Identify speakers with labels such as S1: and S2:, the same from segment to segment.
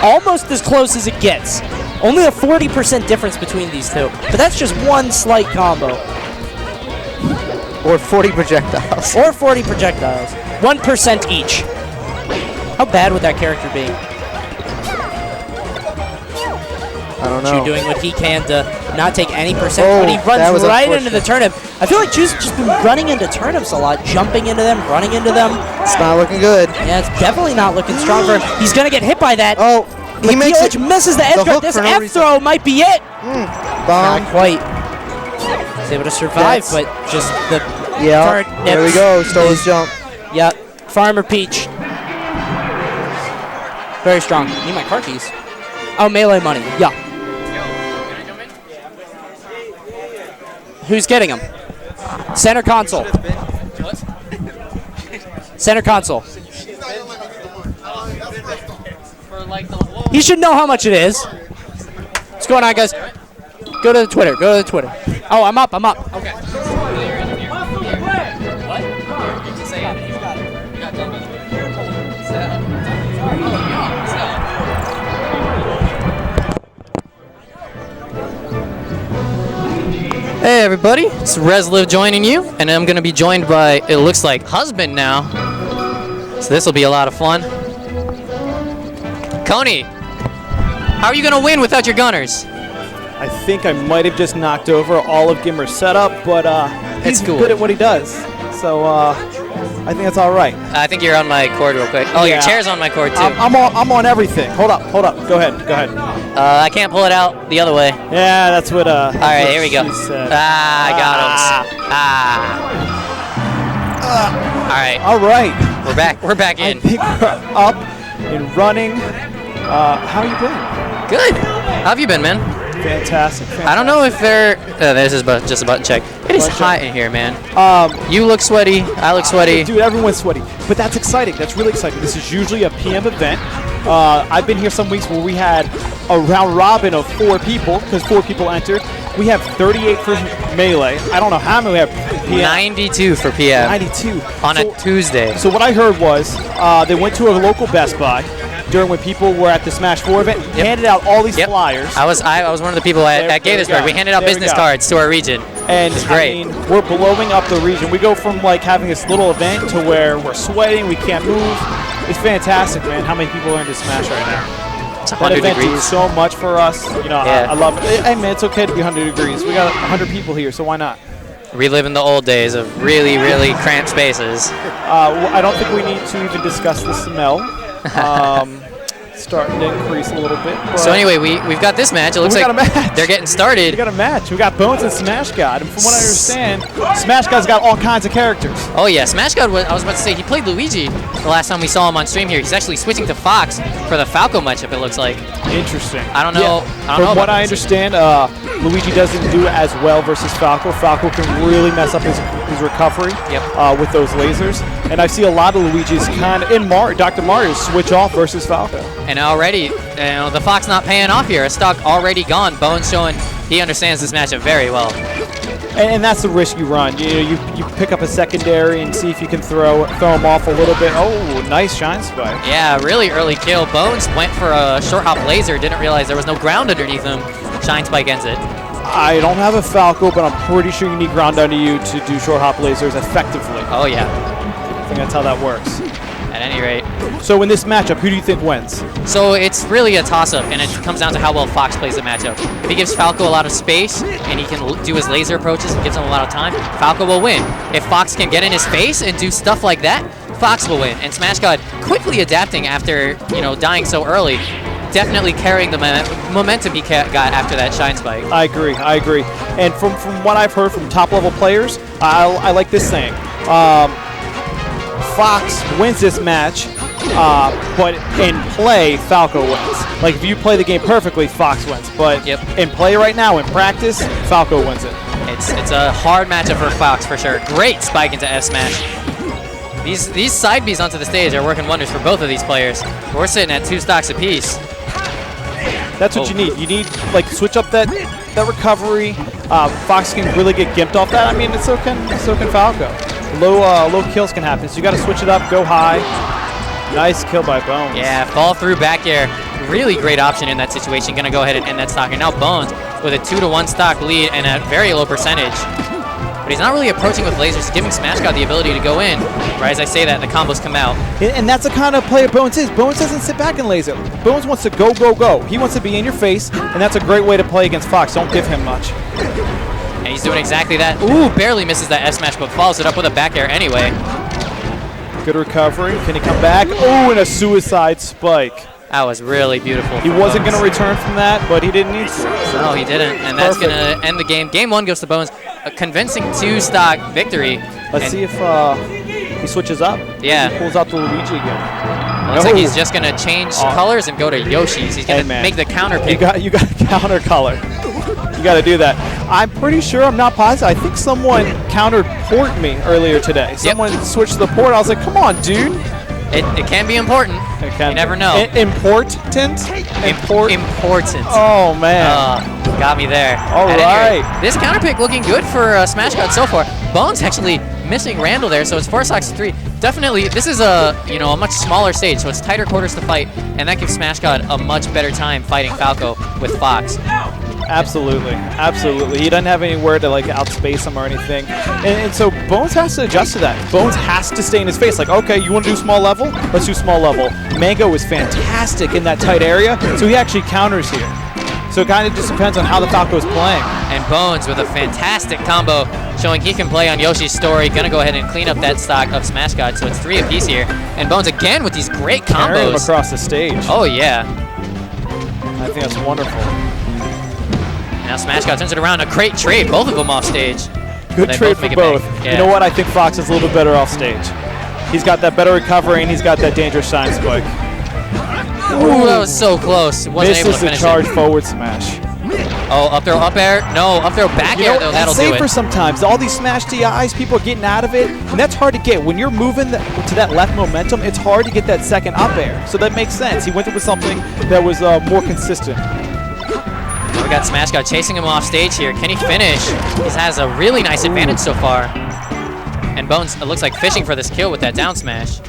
S1: almost as close as it gets. Only a 40% difference between these two. But that's just one slight combo.
S2: Or 40 projectiles.
S1: Or 40 projectiles. 1% each. How bad would that character be?
S2: I don't know.
S1: Chu doing what he can to not take any percent, but he runs right into the turnip. I feel like Chu's just been running into turnips a lot, jumping into them, running into them.
S2: It's not looking good.
S1: Yeah, it's definitely not looking strong for him. He's going to get hit by that.
S2: Oh, he makes it.
S1: Misses the edge guard. This F throw might be it.
S2: Bomb.
S1: Not quite. He's able to survive, but just the turnips.
S2: There we go. Stole his jump.
S1: Yep. Farmer Peach. Very strong. Need my car keys. Oh, melee money. Yeah. Who's getting him? Center console. Center console. He should know how much it is. What's going on, guys? Go to the Twitter. Go to the Twitter. Oh, I'm up. I'm up. Okay.
S3: Hey everybody, it's Resliv joining you, and I'm going to be joined by, it looks like, husband now. So this will be a lot of fun. Coney, how are you going to win without your gunners?
S4: I think I might have just knocked over all of GimR's setup, but he's good at what he does. So I think that's all right.
S3: I think you're on my cord real quick. Oh, yeah. Your chair's on my cord too.
S4: I'm on everything. Hold up. Go ahead.
S3: I can't pull it out the other way.
S4: Yeah, that's what.
S3: All right, here we go. I got him. All right. We're back in.
S4: I think we're up and running. How you been?
S3: Good. How have you been, man?
S4: Fantastic.
S3: I don't know if they're. This is just a button check. It is hot in here, man. You look sweaty. I look sweaty.
S4: Dude, everyone's sweaty. But that's exciting. That's really exciting. This is usually a PM event. I've been here some weeks where we had a round robin of 4 people because 4 people entered. We have 38 for Melee. I don't know how many we have PM.
S3: 92 for PM.
S4: 92.
S3: On a Tuesday.
S4: So what I heard was they went to a local Best Buy during when people were at the Smash 4 event, handed out all these flyers.
S3: I was one of the people at Gaithersburg. We handed out business cards to our region.
S4: And
S3: it's great.
S4: I mean, we're blowing up the region. We go from like having this little event to where we're sweating, we can't move. It's fantastic, man, how many people are into Smash right now.
S3: It's 100
S4: that event
S3: degrees.
S4: is so much for us. You know,
S3: Yeah.
S4: I love it. Hey, man, it's okay to be 100 degrees. We got 100 people here, so why not?
S3: Reliving the old days of really, really cramped spaces.
S4: I don't think we need to even discuss the smell. Starting to increase a little bit.
S3: So anyway, we've got this match. It looks like they're getting started.
S4: We got a match. We got Bones and Smash God. And from what I understand, Smash God's got all kinds of characters.
S3: Oh yeah, Smash God, I was about to say, he played Luigi the last time we saw him on stream here. He's actually switching to Fox for the Falco matchup, it looks like.
S4: Interesting.
S3: I don't know.
S4: Yeah. From what I understand, Luigi doesn't do as well versus Falco. Falco can really mess up his recovery with those lasers. And I see a lot of Luigi's kind of in Dr. Mario switch off versus Falco.
S3: And already, the Fox not paying off here. A stock already gone. Bones showing he understands this matchup very well.
S4: And that's the risk you run. You pick up a secondary and see if you can throw him off a little bit. Oh, nice shine spike.
S3: Yeah, really early kill. Bones went for a short hop laser. Didn't realize there was no ground underneath him. Shine spike ends it.
S4: I don't have a Falco, but I'm pretty sure you need ground under you to do short hop lasers effectively.
S3: Oh yeah.
S4: I think that's how that works.
S3: At any rate.
S4: So in this matchup, who do you think wins?
S3: So it's really a toss-up, and it comes down to how well Fox plays the matchup. If he gives Falco a lot of space, and he can do his laser approaches and gives him a lot of time, Falco will win. If Fox can get in his face and do stuff like that, Fox will win. And Smash God quickly adapting after, dying so early, definitely carrying the momentum he got after that shine spike.
S4: I agree. And from what I've heard from top-level players, I like this saying. Fox wins this match, but in play, Falco wins. Like, if you play the game perfectly, Fox wins. But in play right now, in practice, Falco wins it.
S3: It's a hard matchup for Fox, for sure. Great spike into F smash. These side Bs onto the stage are working wonders for both of these players. We're sitting at 2 stocks apiece.
S4: That's what you need. You need, like, switch up that recovery. Fox can really get gimped off that. I mean, so can Falco. Low kills can happen, so you got to switch it up, go high. Nice kill by Bones.
S3: Yeah, fall through back air. really great option in that situation. Gonna go ahead and end that stock. And now Bones with a 2-to-1 stock lead and a very low percentage. But he's not really approaching with lasers, giving Smash God the ability to go in. Right as I say that, the combos come out.
S4: And that's the kind of player Bones is. Bones doesn't sit back and laser. Bones wants to go, go, go. He wants to be in your face, and that's a great way to play against Fox. Don't give him much.
S3: And he's doing exactly that. Ooh, barely misses that S smash, but follows it up with a back air anyway.
S4: Good recovery. Can he come back? Oh, and a suicide spike.
S3: That was really beautiful.
S4: He wasn't going to return from that, but he didn't need to.
S3: No, he didn't, and that's going to end the game. Game 1 goes to Bones. A convincing 2-stock victory.
S4: Let's see if he switches up.
S3: Yeah.
S4: He pulls out the Luigi again.
S3: Looks like he's just going to change colors and go to Yoshi's. He's going to make the counter pick.
S4: You got a counter color. You got to do that. I'm pretty sure, I'm not positive. I think someone countered port me earlier today. Someone switched the port. I was like, come on, dude.
S3: It can be important. You never know.
S4: Important?
S3: Important.
S4: Oh, man.
S3: Got me there.
S4: All right.
S3: This counter pick looking good for Smash God so far. Bones actually missing Randall there, so it's 4 stocks to 3. Definitely, this is a much smaller stage, so it's tighter quarters to fight, and that gives Smash God a much better time fighting Falco with Fox.
S4: Absolutely, absolutely. He doesn't have anywhere to like outspace him or anything, and so Bones has to adjust to that. Bones has to stay in his face. Like, okay, you want to do small level? Let's do small level. Mango is fantastic in that tight area, so he actually counters here. So it kind of just depends on how the Falco is playing.
S3: And Bones with a fantastic combo, showing he can play on Yoshi's story. Gonna go ahead and clean up that stock of Smash God, so it's 3 apiece here. And Bones again with these great combos.
S4: Carrying him across the stage.
S3: Oh yeah.
S4: I think that's wonderful.
S3: Now Smash God turns it around. A great trade, both of them off stage.
S4: Good trade for both. Yeah. You know what? I think Fox is a little bit better off stage. He's got that better recovery, and he's got that dangerous shine spike.
S3: Ooh, that was so close. Wasn't able to finish
S4: the charge forward smash.
S3: Oh, up throw, up air. No, up throw, back air, though. That'll do it.
S4: Safer sometimes. All these smash DIs, people are getting out of it, and that's hard to get. When you're moving to that left momentum, it's hard to get that second up air. So that makes sense. He went with something that was more consistent.
S3: We got Smash God chasing him off stage here. Can he finish? He has a really nice advantage so far. And Bones, it looks like fishing for this kill with that down smash.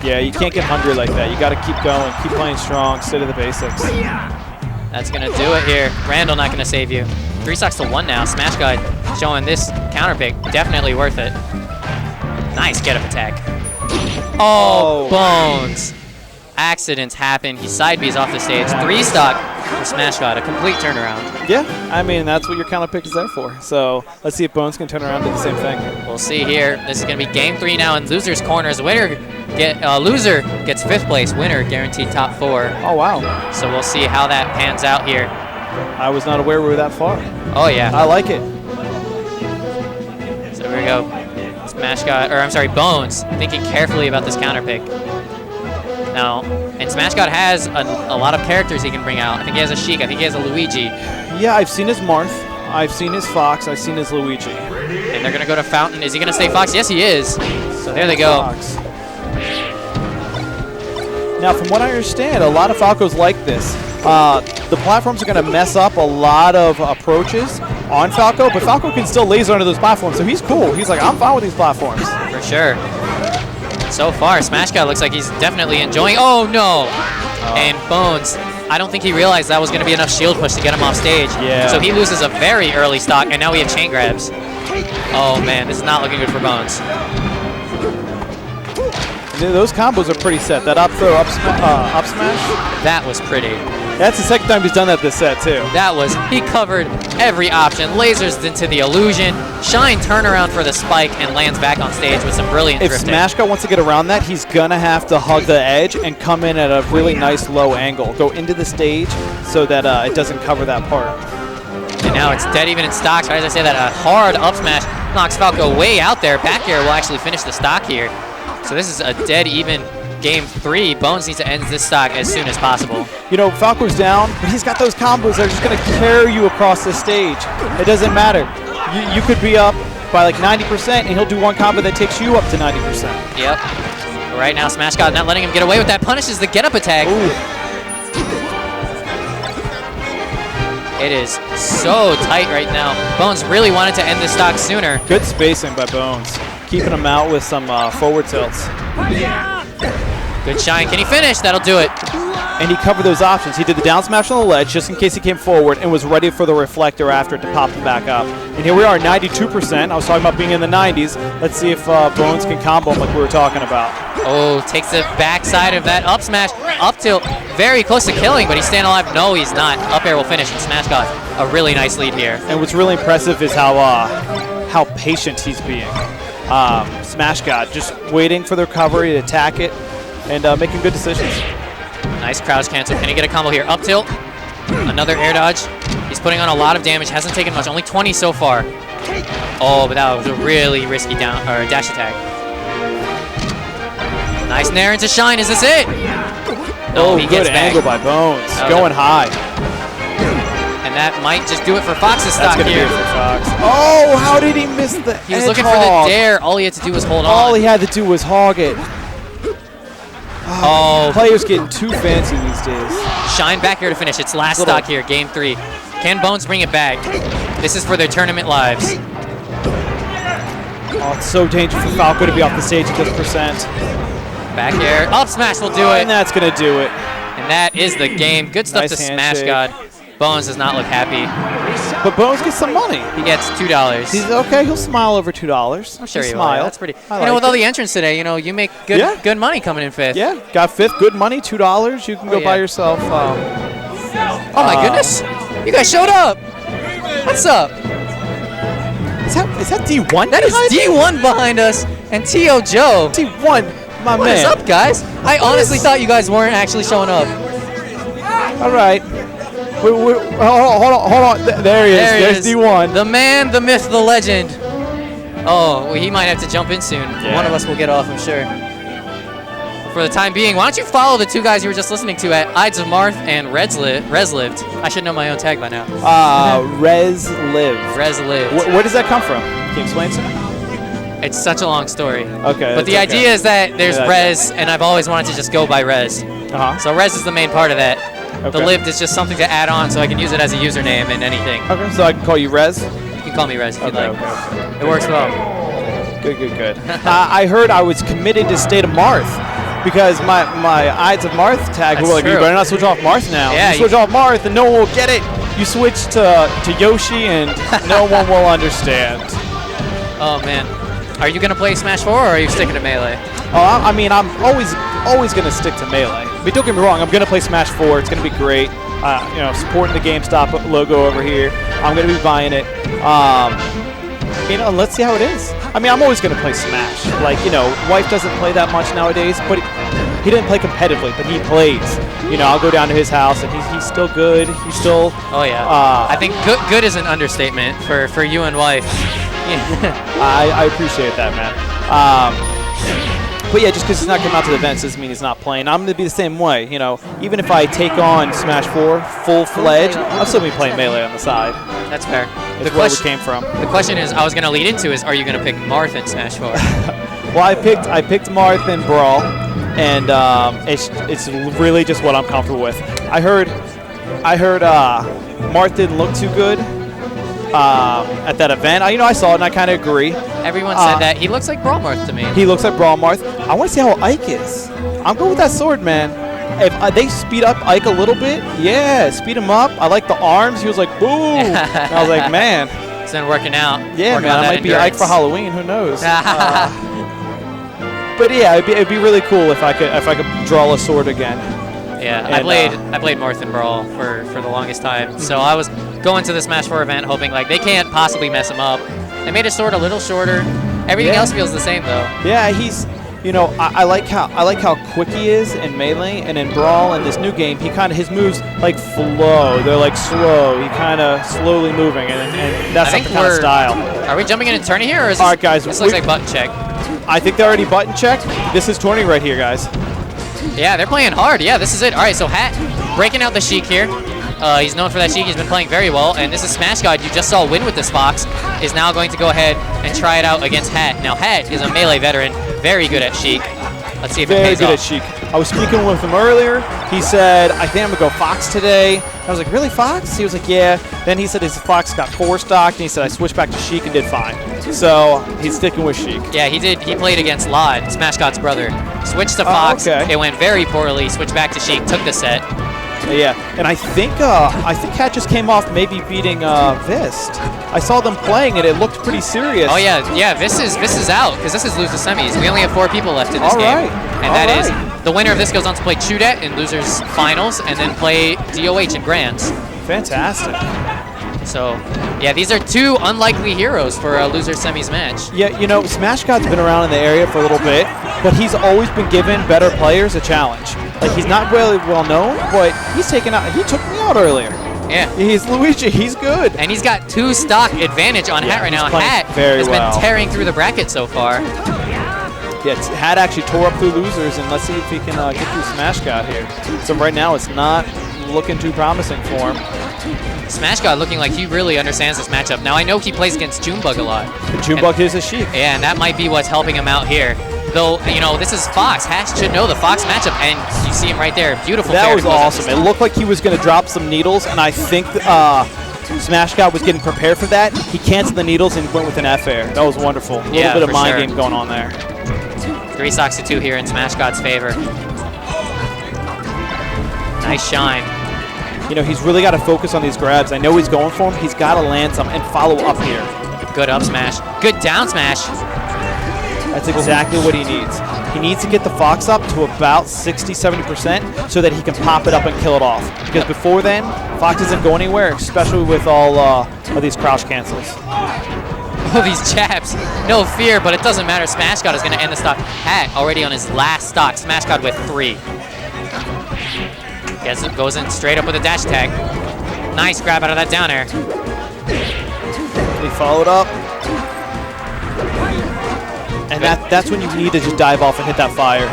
S4: Yeah, you can't get hungry like that. You got to keep going, keep playing strong, stay to the basics.
S3: That's going to do it here. Randall not going to save you. 3 stocks to 1 now. Smash God showing this counter pick. Definitely worth it. Nice get up attack. Oh, Bones. Accidents happen. He side B's off the stage. 3 stock for Smash God. A complete turnaround.
S4: Yeah, I mean, that's what your counter pick is there for. So let's see if Bones can turn around and do the same thing.
S3: We'll see here. This is going to be game 3 now in loser's corners. Loser gets 5th place. Winner guaranteed top 4.
S4: Oh, wow.
S3: So we'll see how that pans out here.
S4: I was not aware we were that far.
S3: Oh, yeah.
S4: I like it.
S3: So here we go. Smash God, or I'm sorry, Bones, thinking carefully about this counter pick. Now, and Smash God has a lot of characters he can bring out. I think he has a Sheik. I think he has a Luigi.
S4: Yeah, I've seen his Marth. I've seen his Fox. I've seen his Luigi.
S3: And they're going to go to Fountain. Is he going to stay Fox? Yes, he is. So there they go.
S4: Fox. Now, from what I understand, a lot of Falcos like this. The platforms are going to mess up a lot of approaches on Falco, but Falco can still laser under those platforms, so he's cool. He's like, I'm fine with these platforms.
S3: For sure. So far, Smash God looks like he's definitely enjoying. Oh, no. And Bones, I don't think he realized that was going to be enough shield push to get him off stage.
S4: Yeah.
S3: So he loses a very early stock, and now we have chain grabs. Oh, man, this is not looking good for Bones.
S4: Those combos are pretty set. That up throw, up smash.
S3: That was pretty.
S4: That's the second time he's done that this set, too.
S3: He covered every option. Lasers into the illusion. Shine turnaround for the spike and lands back on stage with some brilliant drifting.
S4: If Smash God wants to get around that, he's going to have to hug the edge and come in at a really nice low angle. Go into the stage so that it doesn't cover that part.
S3: And now it's dead even in stocks. As I say that, a hard up smash knocks Falco way out there. Back air will actually finish the stock here. So this is a dead even game 3. Bones needs to end this stock as soon as possible.
S4: You know, Falco's down, but he's got those combos that are just going to carry you across the stage. It doesn't matter. You could be up by like 90%, and he'll do one combo that takes you up to 90%.
S3: Yep. Right now, Smash God not letting him get away with that. Punishes the get-up attack.
S4: Ooh.
S3: It is so tight right now. Bones really wanted to end this stock sooner.
S4: Good spacing by Bones. Keeping him out with some forward tilts.
S3: Good shine. Can he finish? That'll do it.
S4: and he covered those options. He did the down smash on the ledge just in case he came forward and was ready for the reflector after it to pop him back up. And here we are, 92%. I was talking about being in the 90s. Let's see if Bones can combo him like we were talking about.
S3: Oh, takes the backside of that up smash. Up tilt, very close to killing, but he's staying alive. No, he's not. Up air will finish, and Smash got a really nice lead here.
S4: And what's really impressive is how patient he's being. Smash God, just waiting for the recovery to attack it and making good decisions.
S3: Nice crouch cancel. Can he get a combo here? Up tilt. Another air dodge. He's putting on a lot of damage. Hasn't taken much. Only 20 so far. Oh, but that was a really risky down or dash attack. Nice nair into shine. Is this it? No, he
S4: good
S3: gets back.
S4: angle by Bones. Going high.
S3: And that might just do it for Fox's
S4: That's
S3: stock
S4: gonna
S3: here.
S4: be it for Fox. Oh, how did he miss the
S3: He was looking for the dare. All he had to do was hold on.
S4: All he had to do was hog it.
S3: Oh,
S4: Players getting too fancy these days.
S3: Shine back here to finish. It's last stock here, game 3. Can Bones bring it back? This is for their tournament lives.
S4: Oh, it's so dangerous for Falco to be off the stage at this percent.
S3: Back air. Up smash will do it.
S4: And that's going to do it.
S3: And that is the game. Good stuff
S4: Nice
S3: to Smash
S4: handshake.
S3: God. Bones does not look happy.
S4: But Bones gets some money.
S3: He gets $2.
S4: He's okay. He'll smile over $2.
S3: I'm sure
S4: He'll
S3: he will.
S4: smile.
S3: Yeah, that's pretty.
S4: I
S3: You know,
S4: like
S3: with all
S4: it.
S3: the entrants today, you make good money coming in 5th.
S4: Yeah, got 5th. Good money. $2. You can go buy yourself.
S3: Oh my goodness! You guys showed up. What's up?
S4: Is that D1?
S3: That is D1 behind us and T.O. Joe.
S4: D1, my
S3: What
S4: man.
S3: is up, guys? I honestly thought you guys weren't actually showing up.
S4: All right. Hold on. There he is. There's D1.
S3: The man, the myth, the legend. Oh, well, he might have to jump in soon.
S4: Yeah.
S3: One of us will get off, I'm sure. For the time being, why don't you follow the 2 guys you were just listening to at Ides of Marth and Reslived. I should know my own tag by now.
S4: Reslive.
S3: Reslived.
S4: Where does that come from? Can you explain to me?
S3: It's such a long story.
S4: Okay.
S3: But the idea is that there's Res, and I've always wanted to just go by Res.
S4: Uh-huh.
S3: So Res is the main part of that. The
S4: Okay.
S3: lived is just something to add on so I can use it as a username in anything.
S4: Okay, so I can call you Rez?
S3: You can call me Res if you'd like.
S4: Okay.
S3: It works well.
S4: Good. I heard I was committed to State of Marth because my Ides of Marth tag
S3: That's
S4: were like, you
S3: true.
S4: better not switch off Marth now.
S3: Yeah,
S4: you switch off Marth and no one will get it. You switch to Yoshi and no one will understand.
S3: Oh, man. Are you going to play Smash 4 or are you sticking to Melee?
S4: Oh, I mean, I'm always going to stick to Melee. But don't get me wrong, I'm going to play Smash 4. It's going to be great. Supporting the GameStop logo over here. I'm going to be buying it. Let's see how it is. I mean, I'm always going to play Smash. Like, Wife doesn't play that much nowadays, but he didn't play competitively, but he plays. I'll go down to his house, and he's still good. He's still...
S3: Oh, yeah. I think good is an understatement for you and Wife.
S4: I appreciate that, man. But yeah, just because he's not coming out to the events doesn't mean he's not playing. I'm going to be the same way. Even if I take on Smash 4 full-fledged, I'll still be playing Melee on the side.
S3: That's fair.
S4: That's where we came from.
S3: The question is, I was going to lead into is, are you going to pick Marth in Smash 4?
S4: Well, I picked Marth in Brawl, and it's really just what I'm comfortable with. I heard Marth didn't look too good at that event. I saw it and I kind of agree.
S3: Everyone said that. He looks like Brawl Marth to me.
S4: He looks like Brawl Marth. I want to see how Ike is. I'm going with that sword, man. If they speed up Ike a little bit, yeah, speed him up. I like the arms. He was like, boom. And I was like, man.
S3: It's been working out.
S4: Yeah,
S3: working
S4: man,
S3: on
S4: I
S3: that
S4: might be Ike for
S3: endurance.
S4: Halloween. Who knows? But yeah, it'd be really cool if I could draw a sword again.
S3: Yeah,
S4: And,
S3: I played Marth and Brawl for the longest time. So I was going to the Smash 4 event hoping like they can't possibly mess him up. They made his sword a little shorter. Everything else feels the same though.
S4: Yeah, he's I like how quick he is in Melee, and in Brawl in this new game his moves like flow. They're like slow. He kind of slowly moving, and that's not the kind of style.
S3: Are we jumping into tourney here, or is this,
S4: All right, guys,
S3: this looks like button check?
S4: I think they're already button checked. This is tourney right here, guys.
S3: Yeah, they're playing hard. Yeah, this is it. All right, so Hat breaking out the Sheik here. He's known for that Sheik. He's been playing very well. And this is Smash God. You just saw win with this Fox. Is now going to go ahead and try it out against Hat. Now, Hat is a Melee veteran. Very good at Sheik. Let's see if it
S4: Very
S3: pays
S4: good at
S3: off.
S4: Sheik. I was speaking with him earlier. He said, I think I'm going to go Fox today. I was like, really, Fox? He was like, yeah. Then he said his Fox got 4 stocked, and he said I switched back to Sheik and did fine. So he's sticking with Sheik.
S3: Yeah, he did. He played against Lod, Smash God's brother. Switched to Fox.
S4: Okay.
S3: It went very poorly. Switched back to Sheik. Took the set.
S4: Yeah, and I think Hat just came off maybe beating Vist. I saw them playing it. It looked pretty serious.
S3: Oh yeah. This is out because this is lose the semis. We only have 4 people left in this
S4: All
S3: game,
S4: right.
S3: and that is the winner of this goes on to play Chudet in losers finals, and then play DOH in grands.
S4: Fantastic.
S3: So, yeah, these are 2 unlikely heroes for a loser semis match.
S4: Yeah, you know, Smash God's been around in the area for a little bit, but he's always been giving better players a challenge. Like, he's not really well known, but he's taken out. He took me out earlier.
S3: Yeah.
S4: He's Luigi. He's good.
S3: And he's got 2 stock advantage on Hat right now.
S4: playing
S3: Hat
S4: very
S3: has
S4: well.
S3: been tearing through the bracket so far.
S4: Yeah, Hat actually tore up through losers, and let's see if he can get through Smash God here. So right now, it's not looking too promising for him.
S3: Smash God looking like he really understands this matchup. Now, I know he plays against Junebug a lot.
S4: But Junebug is a Sheik.
S3: Yeah, and that might be what's helping him out here. Though, you know, this is Fox. Hat should know the Fox matchup, and you see him right there. Beautiful.
S4: That was awesome. It looked like he was going to drop some needles, and I think Smash God was getting prepared for that. He canceled the needles and went with an F air. That was wonderful. A little bit of mind game going on there.
S3: 3 stocks to 2 here in Smash God's favor. Nice shine.
S4: You know, he's really got to focus on these grabs. I know he's going for him. He's got to land some and follow up here.
S3: Good up smash. Good down smash.
S4: That's exactly what he needs. He needs to get the Fox up to about 60-70% so that he can pop it up and kill it off. Because before then, Fox doesn't go anywhere, especially with all of these crouch cancels.
S3: Oh, these jabs. No fear, but it doesn't matter. Smash God is going to end the stock. Hat already on his last stock. Smash God with 3. Goes in straight up with a dash attack. Nice grab out of that down air.
S4: He followed up. And that's when you need to just dive off and hit that fire.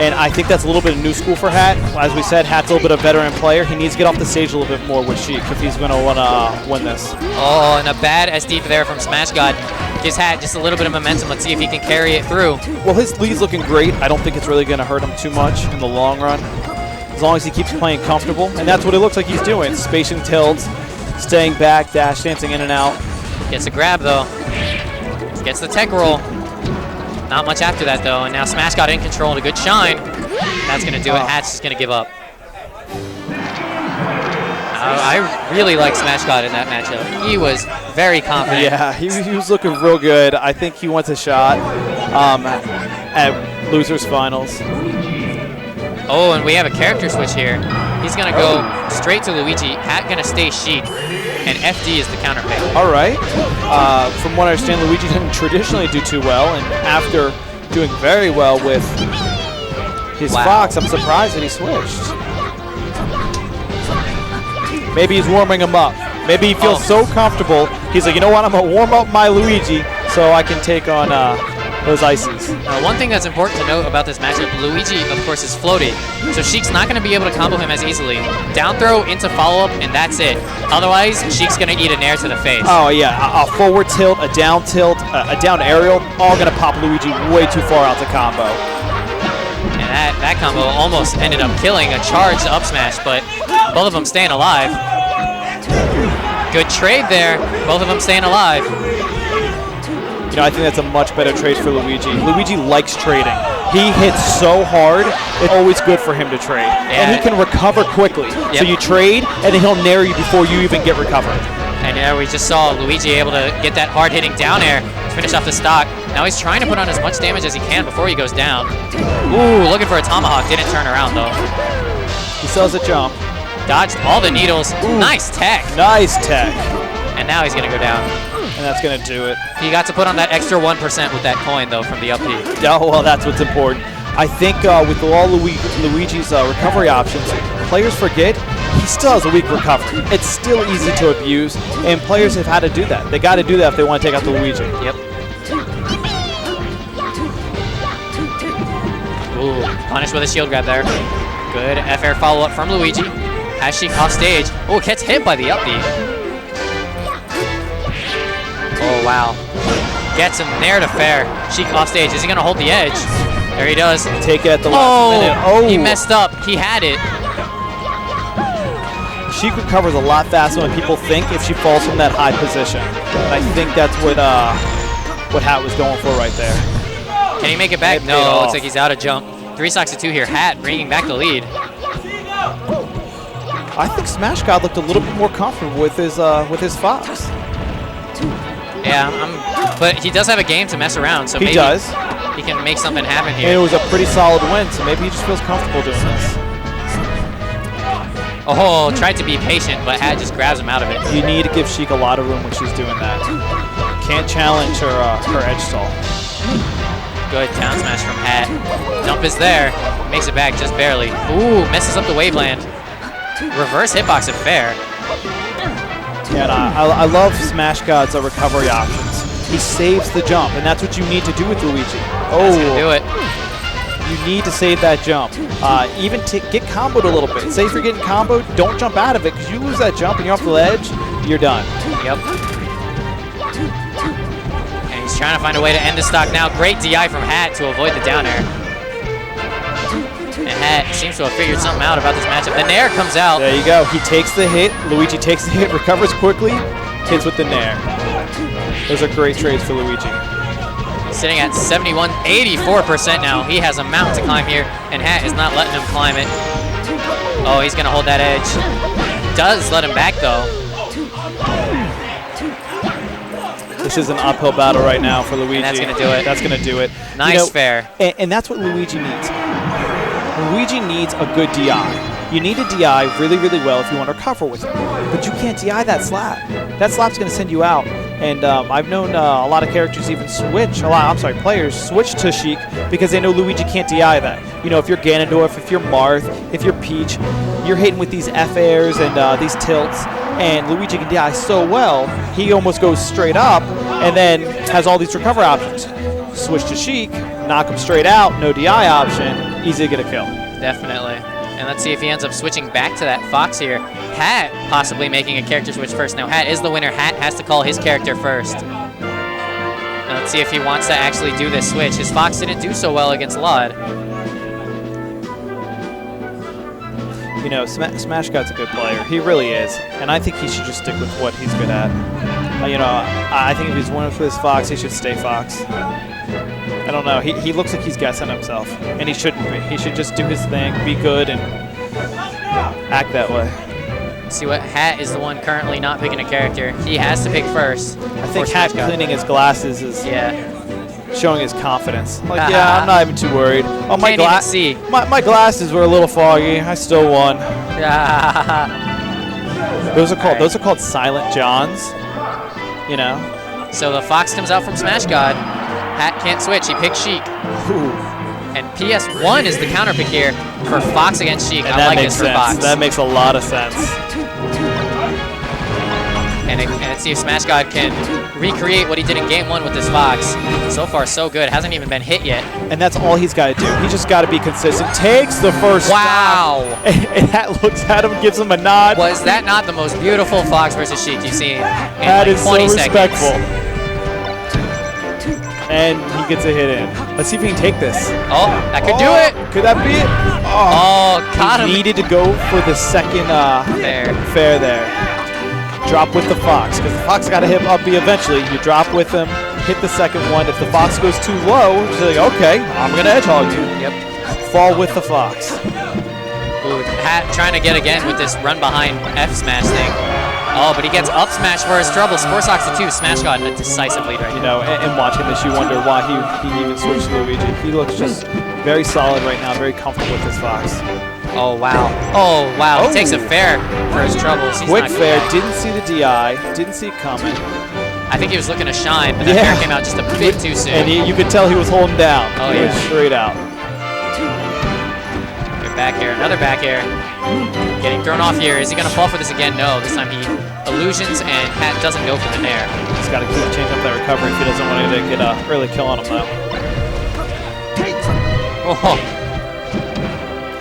S4: And I think that's a little bit of new school for Hat. As we said, Hat's a little bit of a veteran player. He needs to get off the stage a little bit more with Sheik if he's going to want to win this.
S3: Oh, and a bad SD there from Smash God. Gives Hat just a little bit of momentum. Let's see if he can carry it through.
S4: Well, his lead's looking great. I don't think it's really going to hurt him too much in the long run, as long as he keeps playing comfortable. And that's what it looks like he's doing. Spacing tilts, staying back, dash dancing in and out.
S3: Gets a grab, though. Gets the tech roll. Not much after that, though. And now Smash got in control and a good shine. That's going to do it. Hat's just going to give up. I really like Smash God in that matchup. He was very confident.
S4: Yeah, he was looking real good. I think he wants a shot at losers finals.
S3: Oh, and we have a character switch here. He's going to go straight to Luigi. Hat going to stay Sheik. And FD is the counter pick.
S4: All right. From what I understand, Luigi didn't traditionally do too well. And after doing very well with his Fox, I'm surprised that he switched. Maybe he's warming him up. Maybe he feels so comfortable. He's like, you know what? I'm going to warm up my Luigi so I can take on those ices.
S3: One thing that's important to note about this matchup, Luigi, of course, is floated. So Sheik's not going to be able to combo him as easily. Down throw into follow-up, and that's it. Otherwise, Sheik's going to eat an air to the face.
S4: Oh, yeah. A forward tilt, a down aerial, all going to pop Luigi way too far out to combo.
S3: And that combo almost ended up killing a charged up smash, but both of them staying alive. Good trade there. Both of them staying alive.
S4: You know, I think that's a much better trade for Luigi. Luigi likes trading. He hits so hard, it's always good for him to trade.
S3: Yeah.
S4: And he can recover quickly.
S3: Yep.
S4: So you trade, and then he'll nair you before you even get recovered.
S3: And yeah, we just saw Luigi able to get that hard-hitting down air to finish off the stock. Now he's trying to put on as much damage as he can before he goes down. Ooh, looking for a tomahawk. Didn't turn around, though.
S4: He sells a jump.
S3: Dodged all the needles. Ooh. Nice tech.
S4: Nice tech.
S3: And now he's going to go down.
S4: And that's going to do it.
S3: He got to put on that extra 1% with that coin, though, from the up B.
S4: Oh, well, that's what's important. I think with all Luigi's recovery options, players forget he still has a weak recovery. It's still easy to abuse, and players have had to do that. They got to do that if they want to take out the Luigi.
S3: Yep. Ooh, punish with a shield grab there. Good F-air follow-up from Luigi. Has Sheik off stage. Oh, gets hit by the up B. Oh, wow. Gets him there to fair. Sheik off stage. Is he going to hold the edge? There he does.
S4: Take it at the last minute. Oh,
S3: he messed up. He had it.
S4: She recovers a lot faster than people think if she falls from that high position. And I think that's what Hat was going for right there.
S3: Can he make it back? No, looks like he's out of jump. 3 stocks to 2 here. Hat bringing back the lead.
S4: I think Smash God looked a little bit more comfortable with his Fox.
S3: Yeah, but he does have a game to mess around, so maybe he can make something happen here.
S4: And it was a pretty solid win, so maybe he just feels comfortable doing this.
S3: Oh, tried to be patient, but Hat just grabs him out of it.
S4: You need to give Sheik a lot of room when she's doing that. Can't challenge her edge stall.
S3: Good down smash from Hat. Jump is there. Makes it back just barely. Ooh, messes up the waveland. Reverse hitbox if fair.
S4: Yeah, and I love Smash God's recovery options. He saves the jump, and that's what you need to do with Luigi.
S3: That's gonna do it.
S4: You need to save that jump. Even to get comboed a little bit. Say if you're getting comboed, don't jump out of it, because you lose that jump and you're off the ledge, you're done.
S3: Yep. And he's trying to find a way to end the stock now. Great DI from Hat to avoid the down air. And Hat seems to have figured something out about this matchup. The Nair comes out.
S4: There you go. He takes the hit. Luigi takes the hit, recovers quickly, hits with the Nair. Those are great trades for Luigi.
S3: Sitting at 71, 84% now. He has a mountain to climb here, and Hat is not letting him climb it. Oh, he's going to hold that edge. Does let him back, though.
S4: This is an uphill battle right now for Luigi.
S3: And that's going to do it.
S4: That's going to do it.
S3: Nice fair.
S4: And that's what Luigi needs. Luigi needs a good DI. You need to DI really, really well if you want to recover with it. But you can't DI that slap. That slap's going to send you out. And I've known a lot of characters even players switch to Sheik because they know Luigi can't DI that. You know, if you're Ganondorf, if you're Marth, if you're Peach, you're hitting with these F-airs and these tilts, and Luigi can DI so well, he almost goes straight up and then has all these recovery options. Switch to Sheik, knock him straight out, no DI option, easy to get a kill.
S3: Definitely. And let's see if he ends up switching back to that Fox here. Hat possibly making a character switch first. Now Hat is the winner. Hat has to call his character first. Now let's see if he wants to actually do this switch. His Fox didn't do so well against Lod.
S4: You know, Smash God's a good player. He really is. And I think he should just stick with what he's good at. You know, I think if he's winning for his Fox, he should stay Fox. I don't know. He looks like he's guessing himself, and he shouldn't be. He should just do his thing, be good, and act that way.
S3: See what Hat is the one currently not picking a character. He has to pick first.
S4: I think Hat cleaning his glasses is showing his confidence. Like, yeah, I'm not even too worried. Oh, my glasses were a little foggy. I still won. Those are called Silent Johns. You know.
S3: So the Fox comes out from Smash God. Hat can't switch. He picks Sheik.
S4: Ooh.
S3: And PS1 is the counter pick here for Fox against Sheik.
S4: And
S3: I like this for Fox.
S4: That makes a lot of sense.
S3: And let's see if Smash God can recreate what he did in Game 1 with this Fox. So far, so good. Hasn't even been hit yet.
S4: And that's all he's got to do. He's just got to be consistent. Takes the first
S3: Wow.
S4: And Hat looks at him, gives him a nod.
S3: Was that not the most beautiful Fox versus Sheik you've seen in
S4: That
S3: like
S4: is
S3: 20
S4: so
S3: seconds?
S4: respectful. And he gets a hit in. Let's see if he can take this.
S3: Oh, that could do it.
S4: Could that be it?
S3: Oh, caught him.
S4: He needed to go for the second fair there. Drop with the Fox, because the Fox got to hit up B eventually. You drop with him, hit the second one. If the Fox goes too low, just like, okay, I'm going to edge hog you.
S3: Yep.
S4: Fall with the Fox.
S3: Ooh, Hat trying to get again with this run behind F smash thing. Oh, but he gets up smash for his trouble. Score Sox to 2. Smash got a decisive lead right
S4: You
S3: now.
S4: know, and watching this, you wonder why he even switched to Luigi. He looks just very solid right now, very comfortable with his Fox.
S3: Oh, wow. Oh, wow. He takes a fair for his troubles. He's
S4: Quick
S3: not
S4: fair,
S3: good.
S4: didn't see the DI, didn't see it coming.
S3: I think he was looking to shine, but that fair came out just a bit too soon.
S4: And you could tell he was holding down.
S3: Oh,
S4: he
S3: yeah.
S4: went straight out.
S3: Good back air. Another back air. Getting thrown off here. Is he going to fall for this again? No. This time he illusions, and Hat doesn't go for the nair.
S4: He's got to keep changing up that recovery if he doesn't want to get an early kill on him, though.
S3: Oh.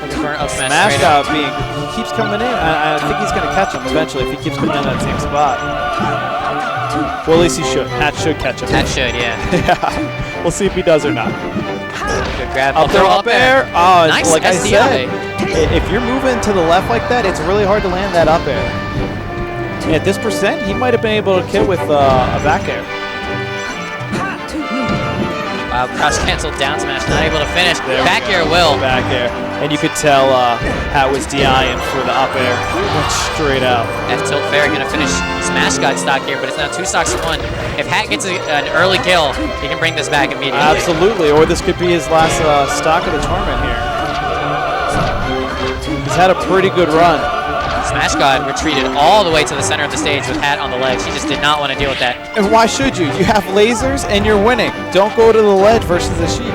S3: Looking for an up smash
S4: Smash
S3: straight up.
S4: he keeps coming in. I think he's going to catch him eventually if he keeps coming in that same spot. Well, at least he should. Hat should catch him.
S3: Hat should, yeah.
S4: Yeah. We'll see if he does or not.
S3: Good grab.
S4: Up there, up air. Oh,
S3: Nice
S4: like I
S3: SDI.
S4: said, if you're moving to the left like that, it's really hard to land that up air. And at this percent, he might have been able to kill with a back air.
S3: Wow, cross cancel down smash, not able to finish. Back air will.
S4: Back air. And you could tell Hat was DIing for the up air. Went straight out.
S3: F tilt fair gonna finish Smash God stock here, but it's now 2 stocks to 1. If Hat gets an early kill, he can bring this back immediately.
S4: Absolutely, or this could be his last stock of the tournament here. He's had a pretty good run.
S3: Smash God retreated all the way to the center of the stage with Hat on the ledge. He just did not want to deal with that.
S4: And why should you? You have lasers and you're winning. Don't go to the ledge versus the sheep.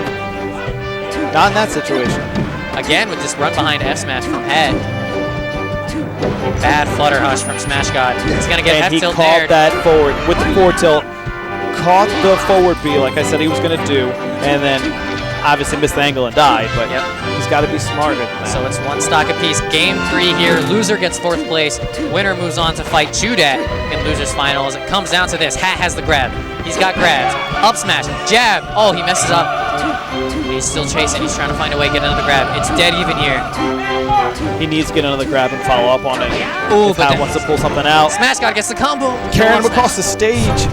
S4: Not in that situation.
S3: Again with this run behind F smash from Hat. Bad flutter hush from Smash God. He's going to get F tilt
S4: there. And he caught that forward with the forward tilt. Caught the forward B like I said he was going to do. And then obviously missed the angle and died. But he's got to be smarter than that.
S3: So it's 1 stock apiece. Game 3 here. Loser gets 4th place. Winner moves on to fight Judat in losers finals. It comes down to this. Hat has the grab. He's got grabs. Up smash. Jab. Oh, he messes up. He's still chasing. He's trying to find a way to get another grab. It's dead even here.
S4: He needs to get another grab and follow up on it.
S3: Ooh,
S4: if Hat wants to pull something out.
S3: Smash God gets the combo.
S4: Carrying him across the stage.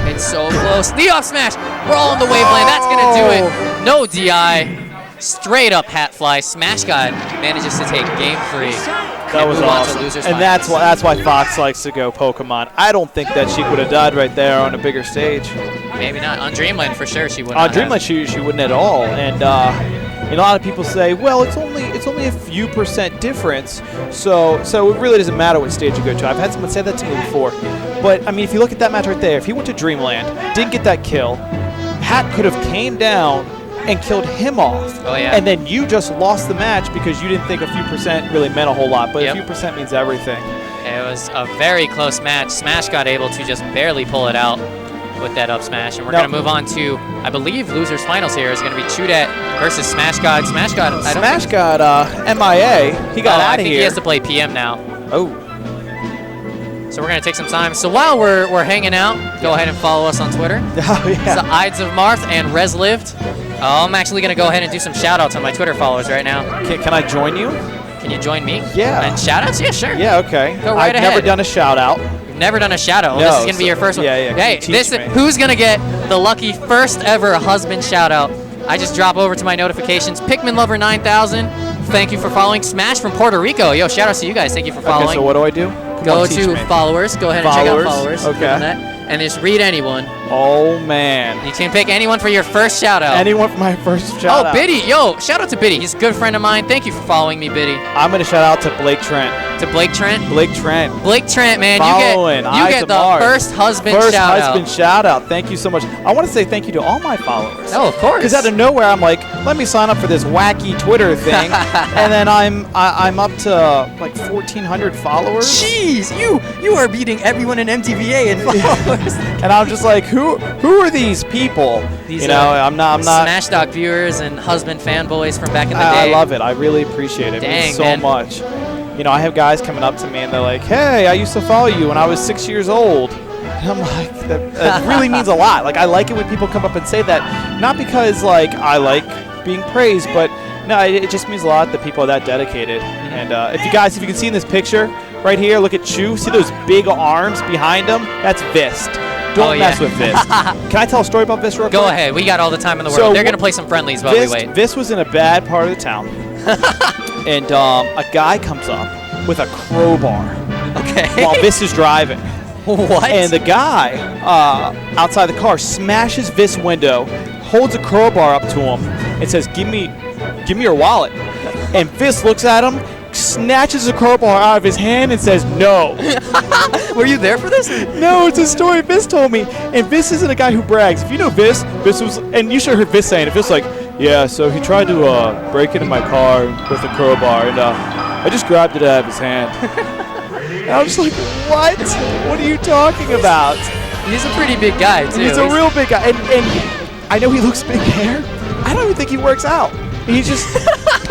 S3: It's so close. The up smash. We're all on the wavelength. That's going to do it. No DI. Straight up Hat fly. Smash God manages to take game 3.
S4: That was awesome. And that's why Fox likes to go Pokemon. I don't think that she would have died right there on a bigger stage.
S3: Maybe not. On Dreamland, for sure, she wouldn't.
S4: On Dreamland, she wouldn't at all. And a lot of people say, well, it's only a few % difference, so it really doesn't matter what stage you go to. I've had someone say that to me before. But I mean, if you look at that match right there, if he went to Dreamland, didn't get that kill, Hat could have came down and killed him off.
S3: Oh, yeah.
S4: And then you just lost the match because you didn't think a few % really meant a whole lot. But a few % means everything.
S3: It was a very close match. Smash got able to just barely pull it out with that up smash. And we're going to move on to, I believe, losers finals here is going to be Chudet versus Smash God. Smash God,
S4: Smash God, MIA. He got out of here.
S3: I think he has to play PM now.
S4: Oh.
S3: So we're going to take some time. So while we're hanging out, go ahead and follow us on Twitter.
S4: Oh, yeah.
S3: It's the Ides of Marth and ResLived. I'm actually going to go ahead and do some shout-outs on my Twitter followers right now.
S4: Can I join you?
S3: Can you join me?
S4: Yeah.
S3: And shout-outs? Yeah, sure.
S4: Yeah, okay.
S3: Go right ahead.
S4: I've never done a shout-out.
S3: You've never done a shout-out?
S4: No,
S3: Well, this is going to be your first one.
S4: Yeah.
S3: Hey, who's going to get the lucky first ever husband shout-out? I just drop over to my notifications. Pikmin Lover 9000, thank you for following. Smash from Puerto Rico. Yo, shout-outs to you guys. Thank you for following.
S4: Okay, so what do I do?
S3: Go to followers. Go ahead and check out followers.
S4: Okay.
S3: And just read anyone.
S4: Oh, man.
S3: You can pick anyone for your first shout-out.
S4: Anyone for my first shout-out.
S3: Oh, Biddy. Yo, shout-out to Biddy. He's a good friend of mine. Thank you for following me, Biddy.
S4: I'm going to shout-out to Blake Trent.
S3: To Blake Trent?
S4: Blake Trent.
S3: Blake Trent, man.
S4: Following.
S3: You get the first husband shout-out.
S4: First husband shout-out. Thank you so much. I want to say thank you to all my followers.
S3: Oh, of course.
S4: Because out of nowhere, I'm like, let me sign up for this wacky Twitter thing. And then I'm up to like 1,400 followers.
S3: Jeez, you are beating everyone in MTVA in followers.
S4: And I'm just like, who are these people?
S3: These
S4: I'm not
S3: Smash Dog viewers and husband fanboys from back in the day.
S4: I love it. I really appreciate it. It means so much. You know, I have guys coming up to me and they're like, hey, I used to follow you when I was 6 years old. And I'm like, that really means a lot. Like, I like it when people come up and say that. Not because, like, I like being praised, but no, it just means a lot that people are that dedicated. And if you can see in this picture right here, look at Chu. See those big arms behind him? That's Vist. Don't mess with Vist. Can I tell a story about Vist real quick?
S3: Go ahead. We got all the time in the world.
S4: So
S3: They're going to play some friendlies while we wait.
S4: Vist was in a bad part of the town. And a guy comes up with a crowbar.
S3: Okay.
S4: While Vist is driving.
S3: What?
S4: And the guy outside the car smashes Vist's window, holds a crowbar up to him, and says, give me your wallet. And Vist looks at him, snatches the crowbar out of his hand and says, no.
S3: Were you there for this?
S4: No, it's a story Vist told me. And Vist isn't a guy who brags. If you know Vist was, and you should have heard Vist saying it, Vist like, yeah, so he tried to break into my car with a crowbar, and I just grabbed it out of his hand. And I was like, what? What are you talking about?
S3: He's a pretty big guy, too.
S4: He's a real big guy. And I know he looks big hair. I don't even think he works out. He's just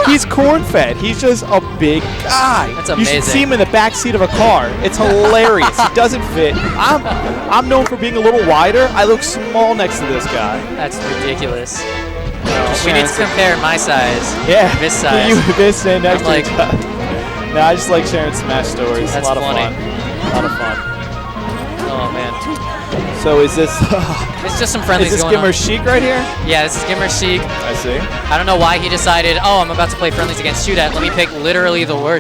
S4: He's corn-fed. He's just a big guy.
S3: That's
S4: You
S3: amazing.
S4: should see him in the back seat of a car. It's hilarious. He doesn't fit. I'm known for being a little wider. I look small next to this guy.
S3: That's ridiculous. We need to compare my size.
S4: Yeah.
S3: This size.
S4: You, this, and next
S3: I'm like-
S4: to each other. No, I just like sharing Smash stories.
S3: That's
S4: a lot of
S3: funny.
S4: fun. A lot of fun.
S3: Oh man.
S4: So is this
S3: It's just some friendlies
S4: is this
S3: going on.
S4: GimR Sheik right here?
S3: Yeah, this is GimR Sheik.
S4: I see.
S3: I don't know why he decided, oh, I'm about to play friendlies against Shoot At. Let me pick literally the worst.